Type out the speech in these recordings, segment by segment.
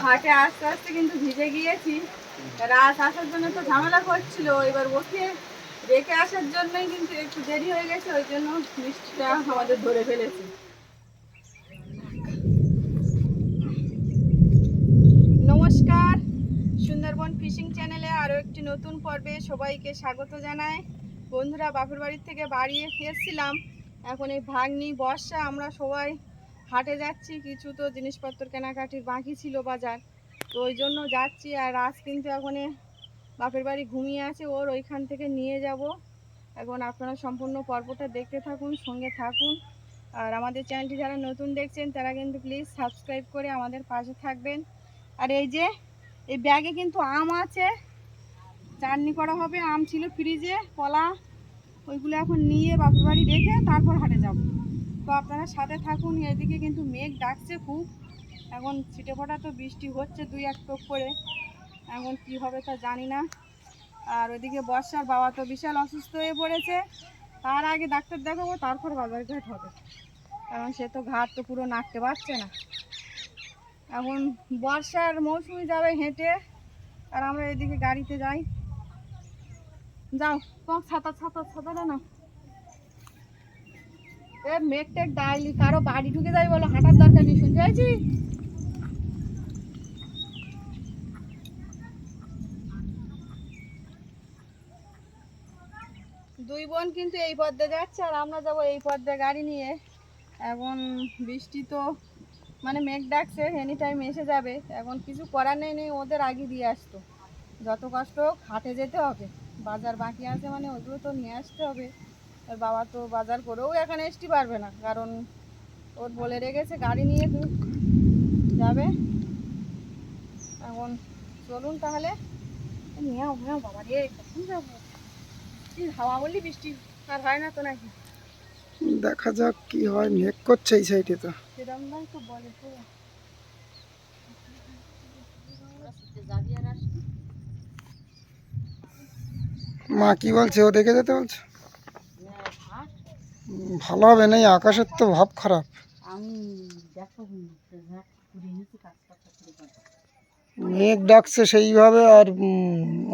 হাটে আস্তে আস্তে কিন্তু ভিজে গিয়েছি। রাত আসার জন্য তো ঝামেলা করছিল, এবার ওকে রেখে আসার জন্যই কিন্তু একটু দেরি হয়ে গেছে, ওই জন্য মিষ্টিটা আমাদের ধরে ফেলেছি। নমস্কার, সুন্দরবন ফিশিং চ্যানেলে আরও একটি নতুন পর্বে সবাইকে স্বাগত জানাই। বন্ধুরা, বাপের বাড়ির থেকে বাড়ি এসেছিলাম, এখন এই ভাগ্নি বর্ষা আমরা সবাই হাটে যাচ্ছি। কিছু তো জিনিসপত্র কেনাকাটির বাকি ছিল বাজার, তো ওই জন্য যাচ্ছি। আর রাজ কিন্তু এখন বাপের বাড়ি ঘুমিয়ে আছে, ওর ওইখান থেকে নিয়ে যাব। এখন আপনারা সম্পূর্ণ পর্বটা দেখতে থাকুন, সঙ্গে থাকুন। আর আমাদের চ্যানেলটি যারা নতুন দেখছেন তারা কিন্তু প্লিজ সাবস্ক্রাইব করে আমাদের পাশে থাকবেন। আর এই যে এই ব্যাগে কিন্তু আম আছে, চাটনি করা হবে। আম ছিল ফ্রিজে, কলা, ওইগুলো এখন নিয়ে বাপের বাড়ি রেখে তারপর হাটে যাব। তো আপনারা সাথে থাকুন। এদিকে কিন্তু মেঘ ডাকছে খুব, এখন ছিটে ফোঁটা তো বৃষ্টি হচ্ছে দুই এক টোপ করে, এখন কি হবে তা জানি না। আর ওইদিকে বর্ষার বাবা তো বিশাল অসুস্থ হয়ে পড়েছে, তার আগে ডাক্তার দেখাবো, তারপর বাজার ঘাট হবে, কারণ সে তো ঘাট তো পুরো নাড়তে পারছে না। এখন বর্ষার মৌসুমি যাবে হেঁটে, আর আমরা এদিকে গাড়িতে যাই। যাও তোমার ছাতাটা না, এ মেঘ টেক ডাইলি কারো বাড়ি ঢুকে যাই বলো, হাঁটার দরকার নেই, শুনতে চাইছি। দুই বোন কিন্তু এই পথে যাচ্ছে, আর আমরা যাবো এই পথে গাড়ি নিয়ে। এখন বৃষ্টি তো মানে মেঘ ডাকছে, এনি টাইম এসে যাবে। এখন কিছু করার নেই, ওদের আগে দিয়ে আসতো। যত কষ্ট হোক হাটে যেতে হবে, বাজার বাকি আছে মানে ওগুলো তো নিয়ে আসতে হবে। আর বাবা তো বাজার করেও এখানে আসতে পারবে না, কারণ ওর বলে রেখেছে গাড়ি নিয়ে তুই যাবে। এখন চলুন তাহলে, নিয়ে বাবা রে কখন যাবো, হাওয়া বললি বৃষ্টি আর হয় না তো নাকি। দেখা যাক কি হয়, মেঘ করছে এই সাইডে তো। সেরকম ভাই তো বলে তো মা কি বলছে, ও দেখে যেতে বলছে? ভালো হবে না, এই আকাশের তো ভাব খারাপ। মেঘ ডাকছে সেইভাবে, আর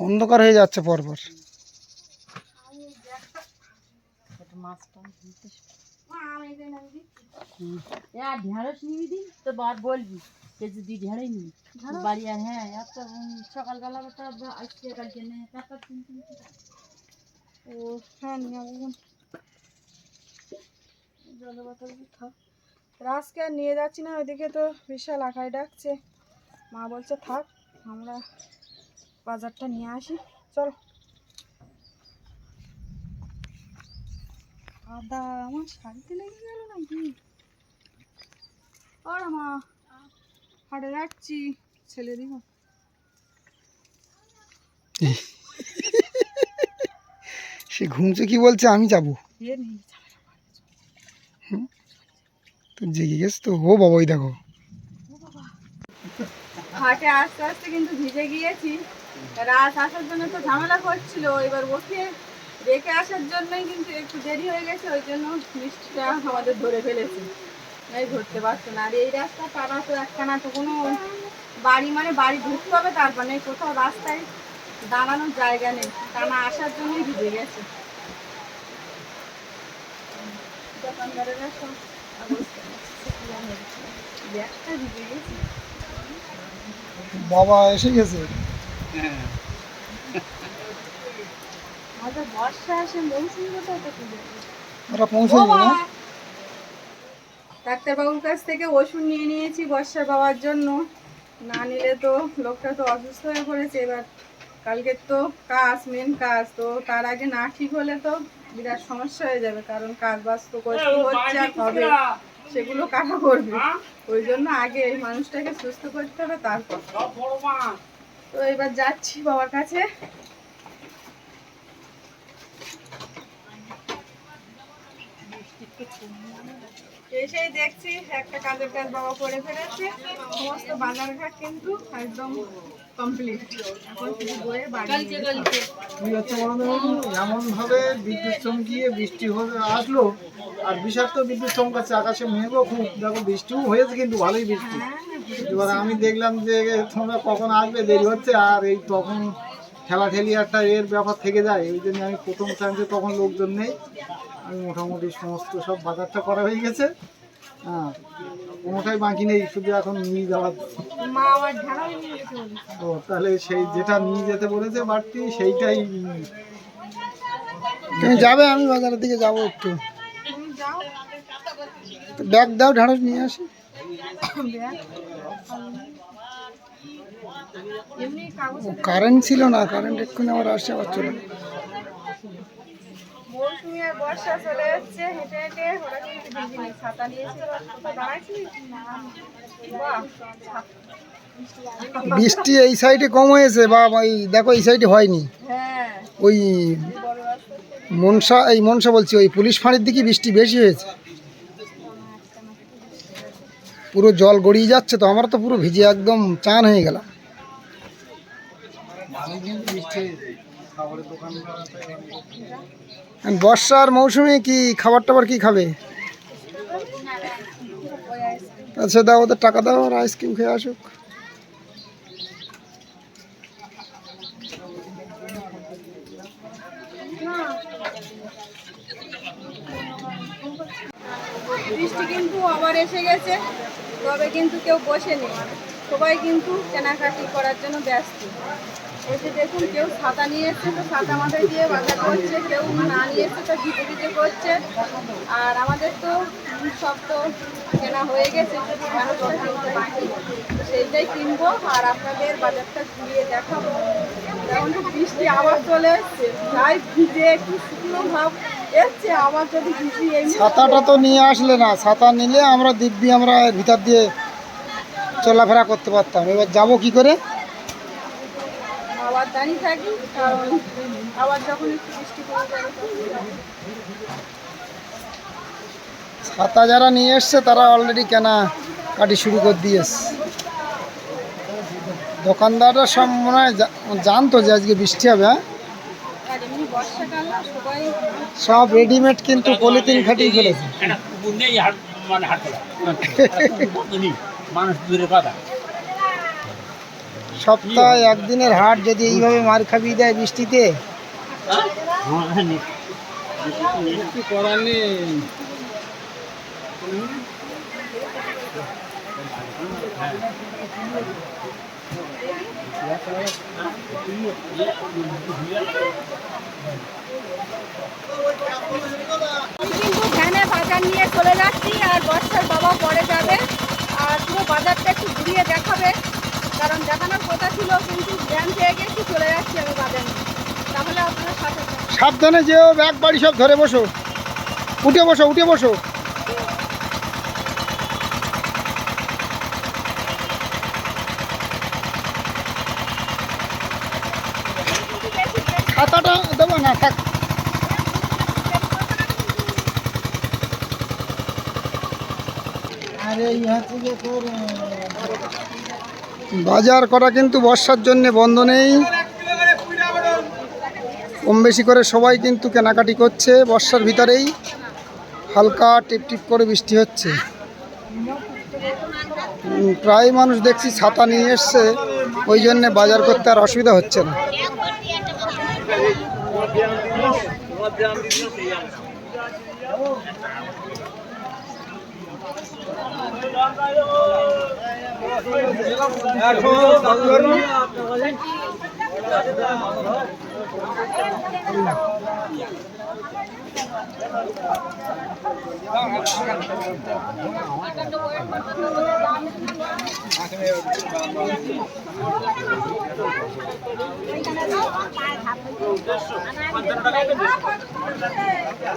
অন্ধকার হয়ে যাচ্ছে পরপর। ঢেঁড়স নিবি দিন তো বার বলবি কেজি দি ঢেঁড়ই নি বাড়ি। আর হ্যাঁ একটা সকালবেলা আজকে কালকে নেই ও হ্যাঁ নিয়ে আসবো। জল বোতল থাক, রাজকে আর নিয়ে যাচ্ছি না, ওইদিকে তো বিশাল আকায় ডাকছে। মা বলছে থাক, আমরা বাজারটা নিয়ে আসি, চল। আদা আমার শাড়িতে লেগে গেল নাকি? ওর মা, হাটে যাচ্ছি, ছেলে দিব। সে ঘুমছে কি বলছে আমি যাবো, তো জেগে গেছে তো। ও বাবা, ওই দেখো। হাটে আস্তে আস্তে কিন্তু ভিজে গিয়েছি, রাত আসার জন্য তো ঝামেলা করছিল, এবার ওকে রেখে আসার জন্যই কিন্তু একটু দেরি হয়ে গেছে, ওই জন্য মিষ্টিটা আমাদের ধরে ফেলেছি, এই ধরতে পারছো না। আর এই রাস্তা পাড়া তো একখানা তো কোনো বাড়ি মানে বাড়ি ঢুকতে হবে, তারপর নেই কোথাও রাস্তায় দাঁড়ানোর জায়গা নেই, টানা আসার জন্যই ভিজে গেছে। দোকানদারেরা সব ব্যাগটা ভিজে গেছে। বাবা এসে গেছে। বর্ষা আসে মৌসুমি কোথায় তো খুঁজে ওরা পৌঁছায়নি না। ডাক্তারবাবুর কাছ থেকে ওষুধ নিয়ে নিয়েছি বর্ষার বাবার জন্য, না নিলে তো লোকটা তো অসুস্থ হয়ে পড়েছে। এবার কালকের তো কাজ, মেন কাজ, তো তার আগে না ঠিক হলে তো বিরাট সমস্যা হয়ে যাবে, কারণ কাজ বাজ তো করতে হচ্ছে আর হবে, সেগুলো কাটা করবে। ওই জন্য আগে এই মানুষটাকে সুস্থ করতে হবে, তারপর। তো এবার যাচ্ছি বাবার কাছে। এসেই দেখছি একটা কাজের কাজ বাবা করে ফেলেছে, সমস্ত বাজার ঘাট কিন্তু একদম কমপ্লিট। এখন শুধু বয়ে বাড়ি এমন ভাবে বিদ্যুৎ চমকিয়ে বৃষ্টি আসলো, আর বিষাক্ত বিদ্যুৎ চমকাচ্ছে, আকাশে মেঘও খুব, দেখো বৃষ্টিও হয়েছে কিন্তু ভালোই বৃষ্টি। এবার আমি দেখলাম যে তোমরা কখন আসবে, দেরি হচ্ছে, আর এই তখন ঠেলাঠেলি একটা এর ব্যাপার থেকে যায়, ওই জন্য আমি প্রথম চান্সে তখন লোকজন নেই, আমি মোটামুটি সমস্ত সব বাজারটা করা হয়ে গেছে। হ্যাঁ, কোনোটাই বাকি নেই, শুধু এখন নিয়ে যাওয়ার। ও তাহলে সেই যেটা নিয়ে যেতে বলেছে বাড়তি সেইটাই। তুমি যাবে? আমি বাজারের দিকে যাবো একটু। ব্যাগ দাও, ঢেঁড়স নিয়ে আসি। কারেন্ট ছিল না, কারেন্ট এক্ষুনি আবার আসছে, আবার চলে গেল। মৌসুমি আর বর্ষা চলে যাচ্ছে হেঁটে হেঁটে, ওরা কিন্তু ভিজিনি, ছাতা নিয়েছিল। দাঁড়াইছিস? বাহ, বৃষ্টি এই সাইডে কম হয়েছে, বা ওই দেখো এই সাইডে হয়নি। হ্যাঁ, ওই মনসা বলছি, ওই পুলিশ ফাঁড়ির দিকে বৃষ্টি বেশি হয়েছে, পুরো জল গড়িয়ে যাচ্ছে। তো আমার তো পুরো ভিজে একদম চান হয়ে গেলাম। বর্ষার মৌসুমে কি খাবার টাবার কি খাবে? আচ্ছা দাও, ওদের টাকা দাও, আর আইসক্রিম খেয়ে আসুক। বৃষ্টি কিন্তু আবার এসে গেছে, তবে কিন্তু কেউ বসেনি, সবাই কিন্তু কেনাকাটি করার জন্য ব্যস্ত। এসে দেখুন, কেউ ছাতা নিয়ে এসছে তো ছাতা মাথায় দিয়ে বাজার করছে, কেউ না নিয়ে এসছে তো ভিজে ভিজে করছে। আর আমাদের তো সব তো কেনা হয়ে গেছে, কেন বাকি সেইটাই কিনবো আর আপনাদের বাজারটা ঘুরিয়ে দেখাবো। এখন তো বৃষ্টি আবার চলে এসছে, তাই ভিজে একটু শুকনো ভাব এসছে, আবার যদি বৃষ্টি এই ছাতাটা তো নিয়ে আসলে না, ছাতা নিলে আমরা দিব্যি আমরা ভিতর দিয়ে চলাফেরা করতে পারতাম। এবার যাবো কি করে? আবার দাঁড়িয়ে থাকি, কারণ আবার যখন একটু বৃষ্টি পড়ে যাবে তখন। ছাতা যারা নিয়ে এসছে তারা অলরেডি কেনাকাটি শুরু করে দিয়েছে। দোকানদাররা সব মনে হয় জানতো যে আজকে বৃষ্টি হবে। হ্যাঁ, আর এমনি বর্ষাকাল না, সবাই সব রেডিমেড কিন্তু পলিথিন খাটিয়ে ফেলেছে। সপ্তাহে একদিনের হাট যদি এইভাবে মার খাবিয়ে দেয় বৃষ্টিতে, কিছু করার নেই। আমি কিন্তু ভ্যানে বাজার নিয়ে চলে যাচ্ছি, আর বর্ষার বাবা পরে যাবে আর পুরো বাজারটা একটু ঘুরিয়ে দেখাবে, কারণ দেখানোর কথা ছিল, কিন্তু ভ্যান থেকে একটু চলে যাচ্ছি আমি বাজার নিয়ে। তাহলে আপনার সাথে সাবধানে যেও, ব্যাগ বাড়ি সব ধরে বসো, উঠে বসো, উঠে বসো। ছাতাটা দেবো না, থাক। বাজার করা কিন্তু বর্ষার জন্য বন্ধ নেই, কম বেশি করে সবাই কিন্তু কেনাকাটি করছে। বর্ষার ভিতরেই হালকা টিপ টিপ করে বৃষ্টি হচ্ছে। প্রায় মানুষ দেখছি ছাতা নিয়ে এসছে, ওই জন্যে বাজার করতে আর অসুবিধা হচ্ছে না।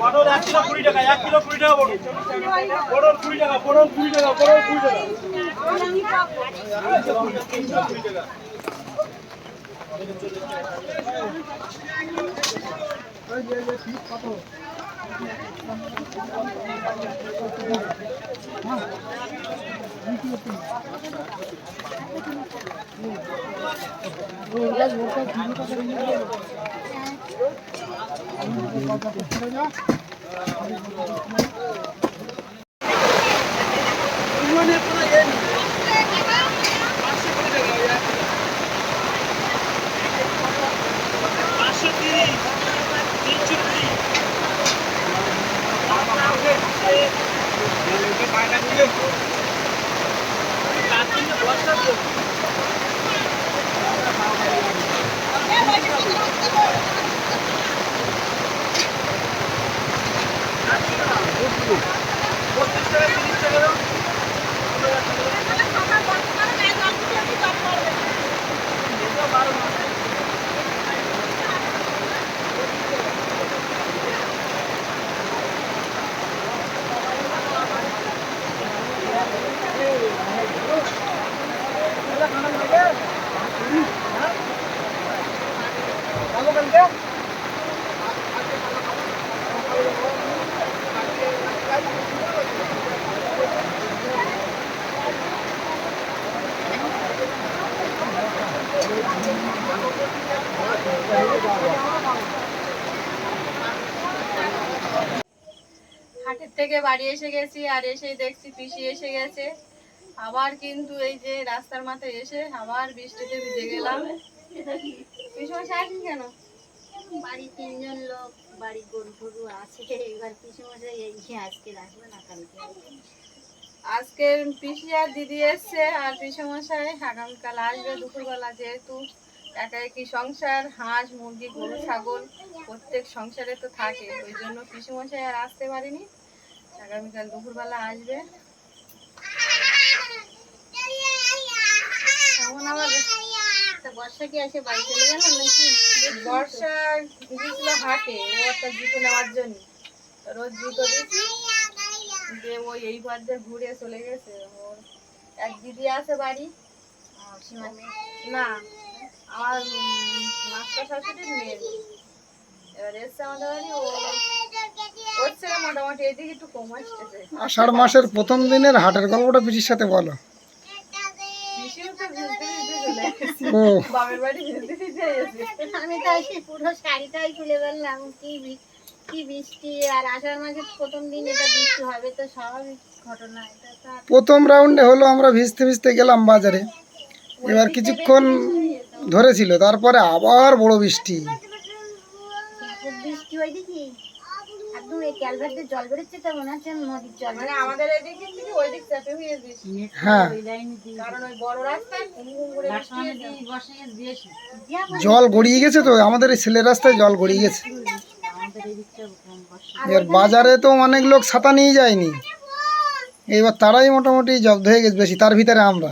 পটল 1 কিলো 20 টাকা, 1 কিলো 20 টাকা পটল। পটল 20 টাকা, পটল 20 টাকা, পটল 20 টাকা। হাটের থেকে বাড়ি এসে গেছি, আর এসেই দেখছি পিসি এসে গেছে। আবার কিন্তু এই যে রাস্তার মাথায় এসে আবার বৃষ্টিতে ভিজে গেলাম। পিসমশাই আসেন কেন? বাড়ি 3 জন লোক, বাড়ি গরু টরু আছে, এবার পিসমশাই এই আজকে রাখবে না কালকে। আজকের পিসি আর দিদি এসছে, আর পিসমশাই আগামীকাল আসবে দুপুরবেলা। যেহেতু একা একই সংসার, হাঁস মুরগি গরু ছাগল প্রত্যেক সংসারে তো থাকে, ওই জন্য পিসমশাই আর আসতে পারিনি। আগামীকাল দুপুরবেলা আসবে। এখন আবার তা বর্ষা কি আসে বাড়ি চলে গেল নাকি? বর্ষা গিয়েছিল হাটে, ও একটা জুতো নেওয়ার জন্য। রোজ জুতো দিচ্ছি, যে ওই এই পথ দিয়ে ঘুরে চলে গেছে। ওর এক দিদি আছে বাড়ি, সীমা মেয়ে। না আমার মাস্টার শাশুড়ির মেয়ে। এবার এসছে আমাদের বাড়ি, ও হচ্ছে মোটামুটি এদিকে একটু কম আসতেছে। আষাঢ় মাসের প্রথম দিনের হাটের গল্পটা পিসির সাথে বলো। পিসিও তো ভিজতে ভিজতে চলে গেছে, ও বাপের বাড়ি ভিজতে ভিজতে এসে। আমি তো এসে পুরো শাড়িটাই তুলে ফেললাম। কি বৃষ্টি, আর আষাঢ় মাসের প্রথম দিন এটা বৃষ্টি হবে তো স্বাভাবিক ঘটনা। এটা তো আর প্রথম রাউন্ডে হলো আমরা ভিজতে ভিজতে গেলাম বাজারে, এবার কিছুক্ষণ ধরেছিল, তারপরে আবার বড় বৃষ্টি। এত বৃষ্টি হয় দেখি একদম এই ক্যালভার্টের জল বেরোচ্ছে, তো মনে হচ্ছে নদীর জল। মানে আমাদের এদিকে থেকে ওই দিক চাপে হয়ে বৃষ্টি, হ্যাঁ কারণ ওই বড় রাস্তায় ঘুম ঘুম করে বৃষ্টি হয়েছে। জল গড়িয়ে গেছে, তো আমাদের এই ছেলের রাস্তায় জল গড়িয়ে গেছে। এবার বাজারে তো অনেক লোক ছাতা নিয়ে যায়নি, এবার তারাই মোটামুটি জব্দ হয়ে গেছে বেশি, তার ভিতরে আমরা।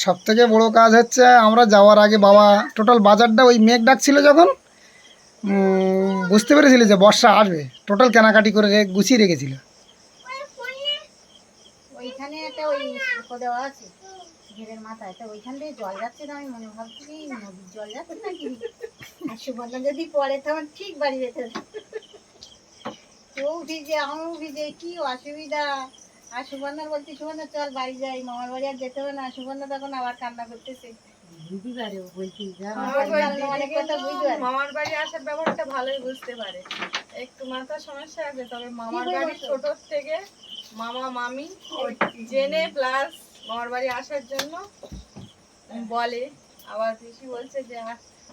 সব থেকে বড় কাজ হচ্ছে আমরা যাওয়ার আগে বাবা টোটাল বাজারটা, ওই মেঘ ডাকছিল যখন বুঝতে পেরেছিল যে বর্ষা আসবে, টোটাল কেনাকাটি করে গুছিয়ে রেখেছিল। ওইখানে একটা ওই সাঁকো দেওয়া আছে ঘেরের মাথায়, তো ওইখান থেকে জল যাচ্ছে, তো আমি মনে ভাবছি কি নদীর জল যাচ্ছে নাকি। আর সুবর্ণা যদি পড়ে তো আমার ঠিক বাড়ি যেতে হবে। কেউ ভিজে আমিও ভিজে, কি অসুবিধা। আর সুবর্ণার বলছি সুবর্ণা চল বাড়ি যাই, মামার বাড়ি আর যেতে হবে না। সুবর্ণা তখন আবার কান্না করতেছে। অনেক কথা বুঝতে পারে। মামার বাড়ি আসার ব্যাপারটা ভালোই বুঝতে পারে, একটু মাথার সমস্যা আছে, তবে মামার বাড়ি ছোট থেকে মামা মামি জেনে প্লাস মামার বাড়ি আসার জন্য বলে। আবার পিসি বলছে যে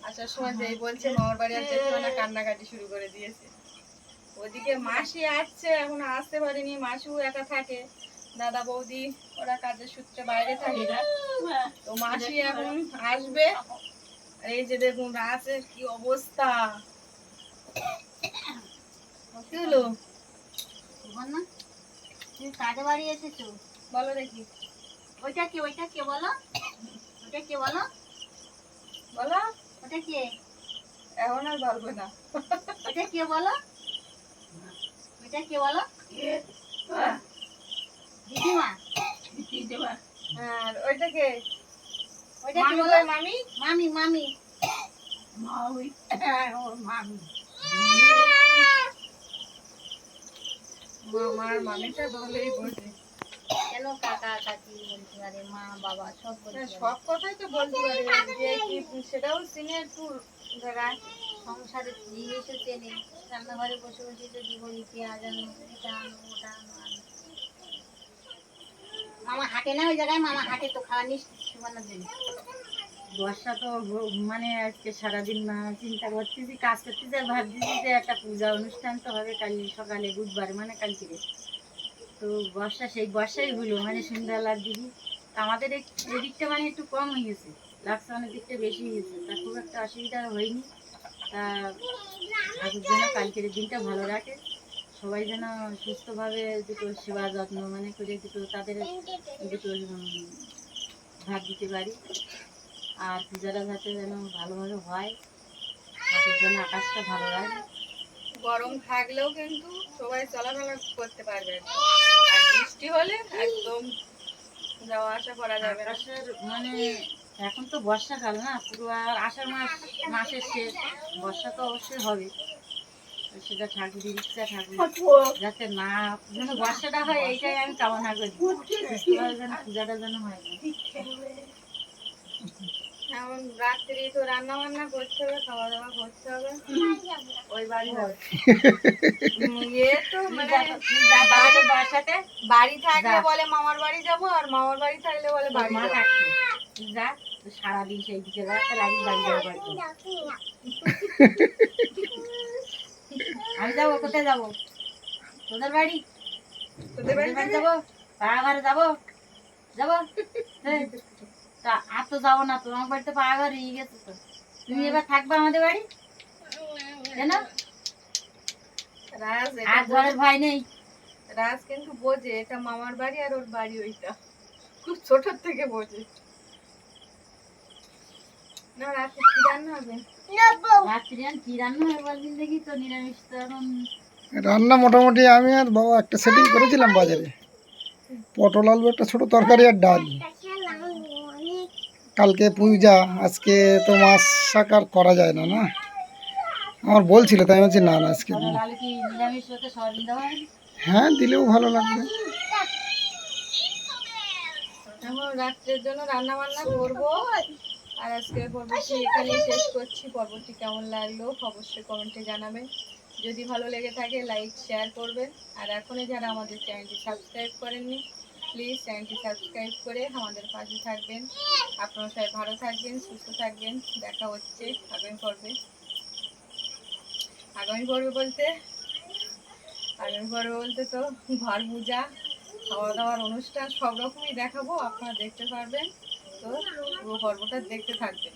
আসার সময় যেই বলছে মামার বাড়ি আর যেতে হবে না, কান্নাকাটি শুরু করে দিয়েছে। ওদিকে মাসি আসছে, এখন আসতে পারেনি, মাসিও একা থাকে, দাদা বৌদি ওরা কাজের সূত্রে বাইরে থাকে, তো মাসি এখন আসবে। আর এই যে দেখুন রাতের কি অবস্থা। কি হলো সুবর্ণা তুমি কাজে বাড়ি এসেছো? বলো দেখি, ওইটা কে বলো? ওইটা কে বলো? বলো। ওটা কে? এখন আর বলবো না। ওটা কে বলো? ওইটা কে বলো? দিদিমা। আর ওইটা কে? ওইটা কে মামি বলো? কই মামি? মামি মামি। মামার মামিটা বলেই বোঝে। কেন কাকা কাকি বলতে পারে, মা বাবা সব বলতে পারে। সব কথাই তো বলতে পারে, যে কি সেটাও চিনে একটু জায়গায়। সংসারের জিনিসও চেনে, রান্নাঘরে বসে বসে যদি বলি পেঁয়াজ আনো, এটা আনো, ওটা আনো আনো। মামা হাঁটে না ওই জায়গায়, মামা হাঁটে তো খাওয়া নিশ্চিত সুবর্ণার জন্য। বর্ষা তো মানে আজকে সারাদিন চিন্তা করতেছি, কাজ করতেছি, আর ভাবতেছি যে একটা পূজা অনুষ্ঠান তো হবে কাল সকালে, বুধবার মানে কালকে। তো বর্ষা সেই বর্ষাই হলো মানে সন্ধ্যাবেলার দিকে। আমাদের এদিকটা মানে একটু কম হয়ে গেছে, লাকসানের দিকটা বেশি হয়ে গেছে, তা খুব একটা অসুবিধা হয়নি। তা ঠাকুর যেন কালকের দিনটা ভালো রাখে, সবাই যেন সুস্থভাবে দুটো সেবা যত্ন মানে করে দুটো তাদের দুটো ভাগ দিতে পারি। আর পূজাটা যাতে যেন ভালোভাবে হয়, ঠাকুর যেন আকাশটা ভালো রাখে। গরম থাকলেও কিন্তু সবাই চলাফেরা করতে পারবে, আর বৃষ্টি হলে একদম যাওয়া আসা করা যাবে না। আকাশের মানে এখন তো বর্ষাকাল না, পুরো আর আষাঢ় মাসের শেষ, বর্ষা তো অবশ্যই হবে। তো সেটা ঠাকুরের ইচ্ছা, ঠাকুর যাতে না যেন বর্ষাটা হয় এইটাই আমি কামনা করি, সুস্থভাবে যেন পূজাটা যেন হয়। এখন রাত্রি তো রান্না বান্না করতে হবে, খাওয়া দাওয়া করতে হবে, ওই বাড়ি যাবে। এ তো মানে বাসাতে বাড়ি থাকলে যা। বলে মামার বাড়ি যাব, আর মামার বাড়ি থাকলে বলে বাড়ি মা যাবো। থাকছে যা, তো সারাদিন সেই দিকে রাখতে লাগি বাড়ি যাবো বাড়ি যাবো। আমি যাবো, কোথায় যাবো? তোদের বাড়ি, তোদের বাড়ি বাড়ি যাবো, পাড়াঘরে যাবো, যাবো। এই, তা আর তো যাবো না, তোমার বাড়িতে পাড়াঘর হয়ে গেছে তো। তুমি এবার থাকবে আমাদের বাড়ি, কেন? রাজ এটা আর ঘরের ভয় নেই। রাজ কিন্তু বোঝে এটা মামার বাড়ি আর ওর বাড়ি ওইটা, খুব ছোট থেকে বোঝে। না রাতে কি রান্না হবে? রাত্রি আর কি রান্না হয় বলদিন দেখি তো, নিরামিষ তো এখন। রান্না মোটামুটি আমি আর বাবা একটা সেটিং করেছিলাম বাজারে, পটল আলু একটা ছোট তরকারি আর ডাল। কালকে পূজা, আজকে তো মাছ শাক আর করা যায় না, না আমার বলছিল, তাই আমি বলছি না না আজকে দিই। তাহলে কি নিরামিষ হতে সয়াবিন দেওয়া হয়? হ্যাঁ দিলেও ভালো লাগবে। এখন রাত্রের জন্য রান্না বান্না করবো, আর আজকে পর্বটি এখানেই শেষ করছি। পর্বটি কেমন লাগলো অবশ্যই কমেন্টে জানাবেন। যদি ভালো লেগে থাকে লাইক শেয়ার করবেন, আর এখনই যারা আমাদের চ্যানেলটি সাবস্ক্রাইব করেননি প্লিজ চ্যানেলটি সাবস্ক্রাইব করে আমাদের পাশে থাকবেন। আপনারা সবাই ভালো থাকবেন, সুস্থ থাকবেন। দেখা হচ্ছে আগামী পর্বে। আগামী পর্বে বলতে তো ঘর পূজা, খাওয়া দাওয়ার অনুষ্ঠান সব রকমই দেখাবো, আপনারা দেখতে পারবেন। তো পুরো পর্বটা দেখতে থাকবেন।